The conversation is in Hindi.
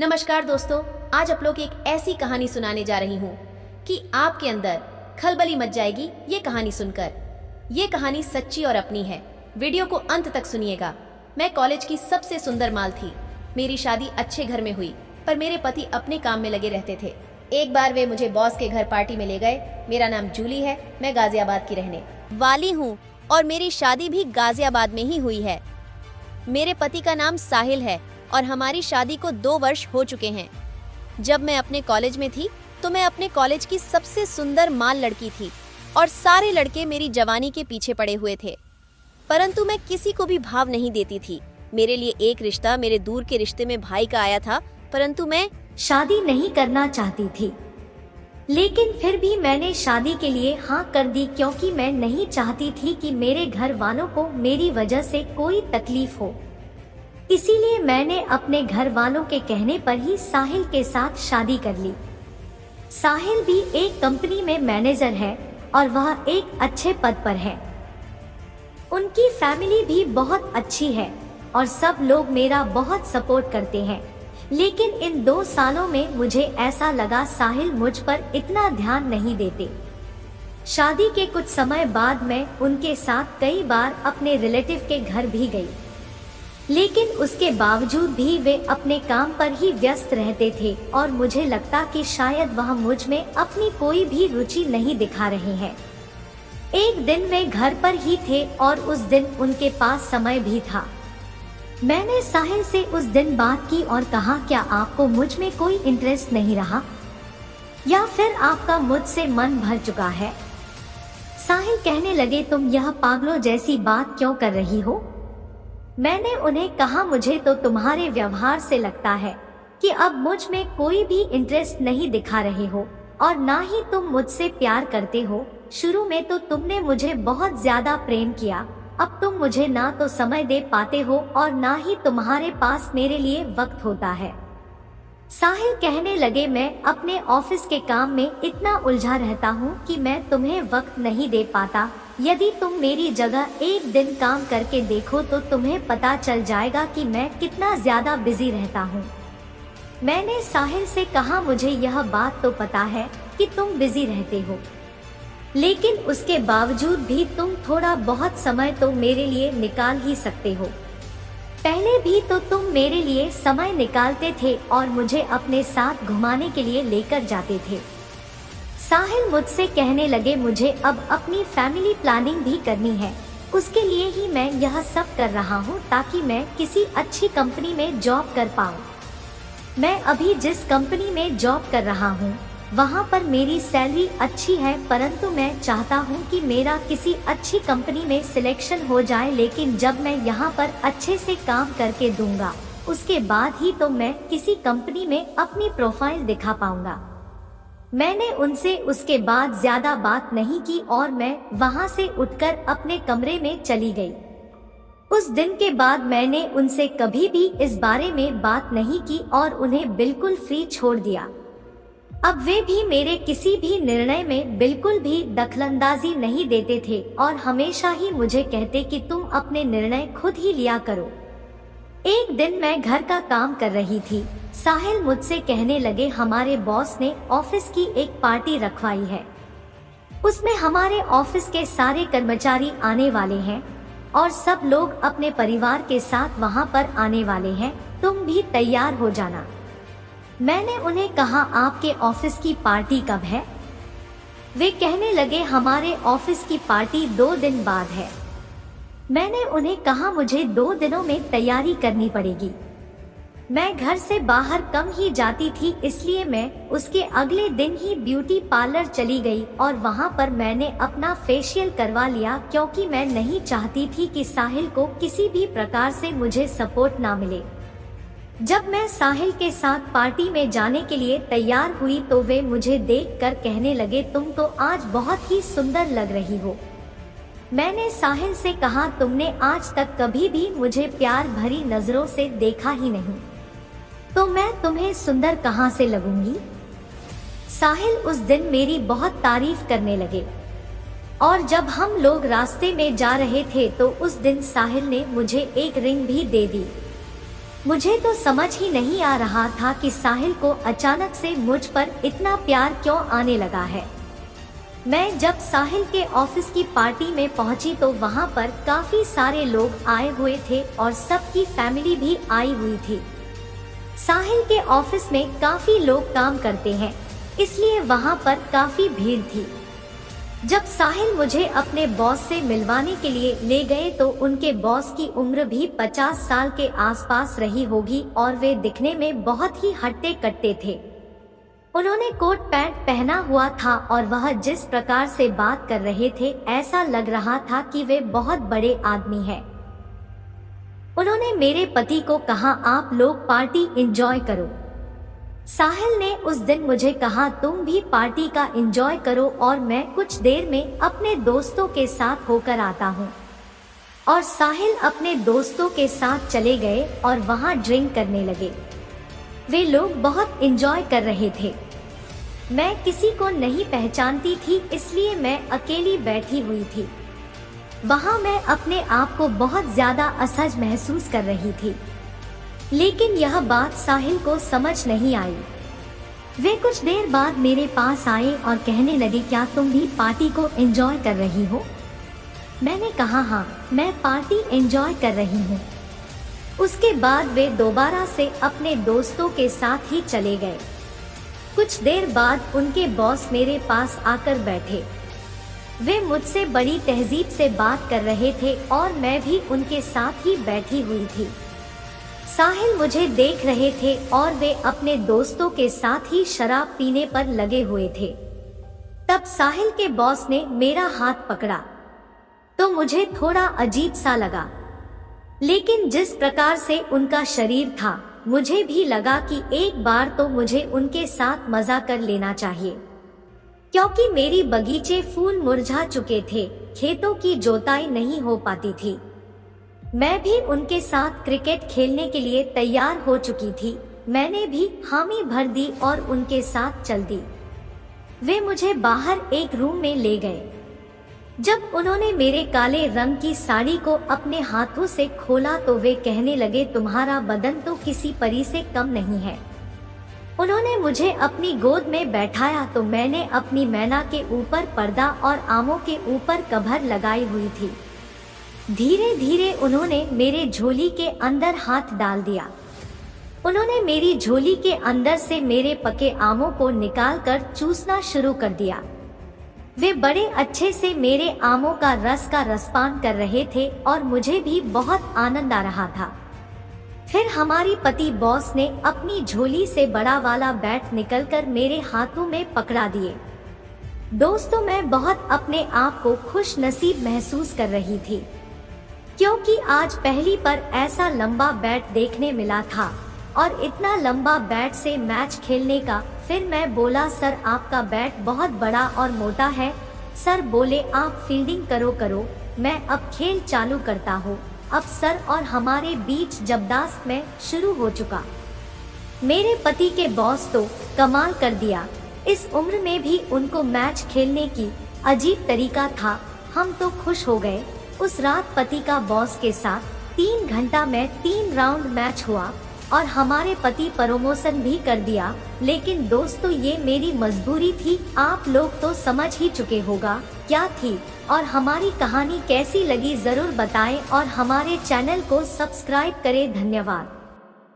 नमस्कार दोस्तों, आज आप लोग एक ऐसी कहानी सुनाने जा रही हूँ कि आपके अंदर खलबली मच जाएगी ये कहानी सुनकर। ये कहानी सच्ची और अपनी है। वीडियो को अंत तक सुनिएगा। मैं कॉलेज की सबसे सुंदर माल थी। मेरी शादी अच्छे घर में हुई, पर मेरे पति अपने काम में लगे रहते थे। एक बार वे मुझे बॉस के घर पार्टी में ले गए। मेरा नाम जूली है, मैं गाजियाबाद की रहने वाली हूँ और मेरी शादी भी गाजियाबाद में ही हुई है। मेरे पति का नाम साहिल है और हमारी शादी को 2 वर्ष हो चुके हैं। जब मैं अपने कॉलेज में थी तो मैं अपने कॉलेज की सबसे सुंदर माल लड़की थी और सारे लड़के मेरी जवानी के पीछे पड़े हुए थे, परंतु मैं किसी को भी भाव नहीं देती थी। मेरे लिए एक रिश्ता मेरे दूर के रिश्ते में भाई का आया था, परंतु मैं शादी नहीं करना चाहती थी, लेकिन फिर भी मैंने शादी के लिए हाँ कर दी, क्योंकि मैं नहीं चाहती थी कि मेरे घर वालों को मेरी वजह से कोई तकलीफ हो। इसीलिए मैंने अपने घर वालों के कहने पर ही साहिल के साथ शादी कर ली। साहिल भी एक कंपनी में मैनेजर है और वह एक अच्छे पद पर है। उनकी फैमिली भी बहुत अच्छी है और सब लोग मेरा बहुत सपोर्ट करते हैं। लेकिन इन 2 सालों में मुझे ऐसा लगा साहिल मुझ पर इतना ध्यान नहीं देते। शादी के कुछ समय बाद मैं उनके साथ कई बार अपने रिलेटिव के घर भी गई, लेकिन उसके बावजूद भी वे अपने काम पर ही व्यस्त रहते थे और मुझे लगता कि शायद वह मुझ में अपनी कोई भी रुचि नहीं दिखा रहे हैं। एक दिन वे घर पर ही थे और उस दिन उनके पास समय भी था। मैंने साहिल से उस दिन बात की और कहा, क्या आपको मुझ में कोई इंटरेस्ट नहीं रहा या फिर आपका मुझसे मन भर चुका है? साहिल कहने लगे, तुम यह पागलों जैसी बात क्यों कर रही हो? मैंने उन्हें कहा, मुझे तो तुम्हारे व्यवहार से लगता है कि अब मुझ में कोई भी इंटरेस्ट नहीं दिखा रहे हो और ना ही तुम मुझसे प्यार करते हो। शुरू में तो तुमने मुझे बहुत ज्यादा प्रेम किया, अब तुम मुझे ना तो समय दे पाते हो और ना ही तुम्हारे पास मेरे लिए वक्त होता है। साहिल कहने लगे, मैं अपने ऑफिस के काम में इतना उलझा रहता हूँ कि मैं तुम्हें वक्त नहीं दे पाता। यदि तुम मेरी जगह एक दिन काम करके देखो तो तुम्हें पता चल जाएगा कि मैं कितना ज्यादा बिजी रहता हूँ। मैंने साहिल से कहा, मुझे यह बात तो पता है कि तुम बिजी रहते हो, लेकिन उसके बावजूद भी तुम थोड़ा बहुत समय तो मेरे लिए निकाल ही सकते हो। पहले भी तो तुम मेरे लिए समय निकालते थे और मुझे अपने साथ घुमाने के लिए लेकर जाते थे। साहिल मुझसे कहने लगे, मुझे अब अपनी फैमिली प्लानिंग भी करनी है। उसके लिए ही मैं यह सब कर रहा हूँ ताकि मैं किसी अच्छी कंपनी में जॉब कर पाऊँ। मैं अभी जिस कंपनी में जॉब कर रहा हूँ वहाँ पर मेरी सैलरी अच्छी है, परंतु मैं चाहता हूँ कि मेरा किसी अच्छी कंपनी में सिलेक्शन हो जाए। लेकिन जब मैं यहाँ पर अच्छे से काम करके दूंगा, उसके बाद ही तो मैं किसी कंपनी में अपनी प्रोफाइल दिखा पाऊंगा। मैंने उनसे उसके बाद ज्यादा बात नहीं की और मैं वहाँ से उठकर अपने कमरे में चली गई। उस दिन के बाद मैंने उनसे कभी भी इस बारे में बात नहीं की और उन्हें बिल्कुल फ्री छोड़ दिया। अब वे भी मेरे किसी भी निर्णय में बिल्कुल भी दखलंदाजी नहीं देते थे और हमेशा ही मुझे कहते कि तुम अपने निर्णय खुद ही लिया करो। एक दिन मैं घर का काम कर रही थी। साहिल मुझसे कहने लगे, हमारे बॉस ने ऑफिस की एक पार्टी रखवाई है। उसमें हमारे ऑफिस के सारे कर्मचारी आने वाले हैं और सब लोग अपने परिवार के साथ वहां पर आने वाले हैं। तुम भी तैयार हो जाना। मैंने उन्हें कहा, आपके ऑफिस की पार्टी कब है? वे कहने लगे, हमारे ऑफिस की पार्टी 2 दिन बाद है। मैंने उन्हें कहा, मुझे 2 दिनों में तैयारी करनी पड़ेगी। मैं घर से बाहर कम ही जाती थी, इसलिए मैं उसके अगले दिन ही ब्यूटी पार्लर चली गई और वहां पर मैंने अपना फेशियल करवा लिया, क्योंकि मैं नहीं चाहती थी कि साहिल को किसी भी प्रकार से मुझे सपोर्ट ना मिले। जब मैं साहिल के साथ पार्टी में जाने के लिए तैयार हुई तो वे मुझे देखकर कहने लगे, तुम तो आज बहुत ही सुंदर लग रही हो। मैंने साहिल से कहा, तुमने आज तक कभी भी मुझे प्यार भरी नजरों से देखा ही नहीं, तो मैं तुम्हें सुंदर कहां से लगूंगी? साहिल उस दिन मेरी बहुत तारीफ करने लगे और जब हम लोग रास्ते में जा रहे थे तो उस दिन साहिल ने मुझे एक रिंग भी दे दी। मुझे तो समझ ही नहीं आ रहा था कि साहिल को अचानक से मुझ पर इतना प्यार क्यों आने लगा है। मैं जब साहिल के ऑफिस की पार्टी में पहुंची तो वहां पर काफी सारे लोग आए हुए थे और सबकी फैमिली भी आई हुई थी। साहिल के ऑफिस में काफी लोग काम करते हैं, इसलिए वहां पर काफी भीड़ थी। जब साहिल मुझे अपने बॉस से मिलवाने के लिए ले गए तो उनके बॉस की उम्र भी 50 साल के आसपास रही होगी और वे दिखने में बहुत ही हट्टे कट्टे थे। उन्होंने कोट पैंट पहना हुआ था और वह जिस प्रकार से बात कर रहे थे ऐसा लग रहा था कि वे बहुत बड़े आदमी हैं। उन्होंने मेरे पति को कहा, आप लोग पार्टी एंजॉय करो। साहिल ने उस दिन मुझे कहा, तुम भी पार्टी का एंजॉय करो और मैं कुछ देर में अपने दोस्तों के साथ होकर आता हूँ। और साहिल अपने दोस्तों के साथ चले गए और वहाँ ड्रिंक करने लगे। वे लोग बहुत एंजॉय कर रहे थे। मैं किसी को नहीं पहचानती थी, इसलिए मैं अकेली बैठी हुई थी। वहाँ मैं अपने आप को बहुत ज्यादा असहज महसूस कर रही थी, लेकिन यह बात साहिल को समझ नहीं आई। वे कुछ देर बाद मेरे पास आए और कहने लगे, क्या तुम भी पार्टी को एंजॉय कर रही हो? मैंने कहा, हाँ, मैं पार्टी एंजॉय कर रही हूँ। उसके बाद वे दोबारा से अपने दोस्तों के साथ ही चले गए। कुछ देर बाद उनके बॉस मेरे पास आकर बैठे। वे मुझसे बड़ी तहजीब से बात कर रहे थे और मैं भी उनके साथ ही बैठी हुई थी। साहिल मुझे देख रहे थे और वे अपने दोस्तों के साथ ही शराब पीने पर लगे हुए थे। तब साहिल के बॉस ने मेरा हाथ पकड़ा तो मुझे थोड़ा अजीब सा लगा, लेकिन जिस प्रकार से उनका शरीर था मुझे भी लगा कि एक बार तो मुझे उनके साथ मजा कर लेना चाहिए, क्योंकि मेरी बगीचे फूल मुरझा चुके थे, खेतों की जोताई नहीं हो पाती थी। मैं भी उनके साथ क्रिकेट खेलने के लिए तैयार हो चुकी थी। मैंने भी हामी भर दी और उनके साथ चल दी। वे मुझे बाहर एक रूम में ले गए। जब उन्होंने मेरे काले रंग की साड़ी को अपने हाथों से खोला तो वे कहने लगे, तुम्हारा बदन तो किसी परी से कम नहीं है। उन्होंने मुझे अपनी गोद में बैठाया तो मैंने अपनी मैना के ऊपर पर्दा और आमों के ऊपर कवर लगाई हुई थी। धीरे धीरे उन्होंने मेरे झोली के अंदर हाथ डाल दिया। उन्होंने मेरी झोली के अंदर से मेरे पके आमों को निकालकर चूसना शुरू कर दिया। वे बड़े अच्छे से मेरे आमों का रसपान कर रहे थे और मुझे भी बहुत आनंद आ रहा था। फिर हमारी पति बॉस ने अपनी झोली से बड़ा वाला बैट निकलकर मेरे हाथों में पकड़ा दिए। दोस्तों, मैं बहुत अपने आप को खुश नसीब महसूस कर रही थी, क्योंकि आज पहली पर ऐसा लंबा बैट देखने मिला था और इतना लंबा बैट से मैच खेलने का। फिर मैं बोला, सर आपका बैट बहुत बड़ा और मोटा है। सर बोले, आप फील्डिंग करो, मैं अब खेल चालू करता हूँ। अब सर और हमारे बीच जबरदस्त मैच शुरू हो चुका। मेरे पति के बॉस तो कमाल कर दिया। इस उम्र में भी उनको मैच खेलने की अजीब तरीका था। हम तो खुश हो गए। उस रात पति का बॉस के साथ 3 घंटा में 3 राउंड मैच हुआ और हमारे पति प्रमोशन भी कर दिया। लेकिन दोस्तों, ये मेरी मजबूरी थी। आप लोग तो समझ ही चुके होगा क्या थी। और हमारी कहानी कैसी लगी जरूर बताएं और हमारे चैनल को सब्सक्राइब करें। धन्यवाद।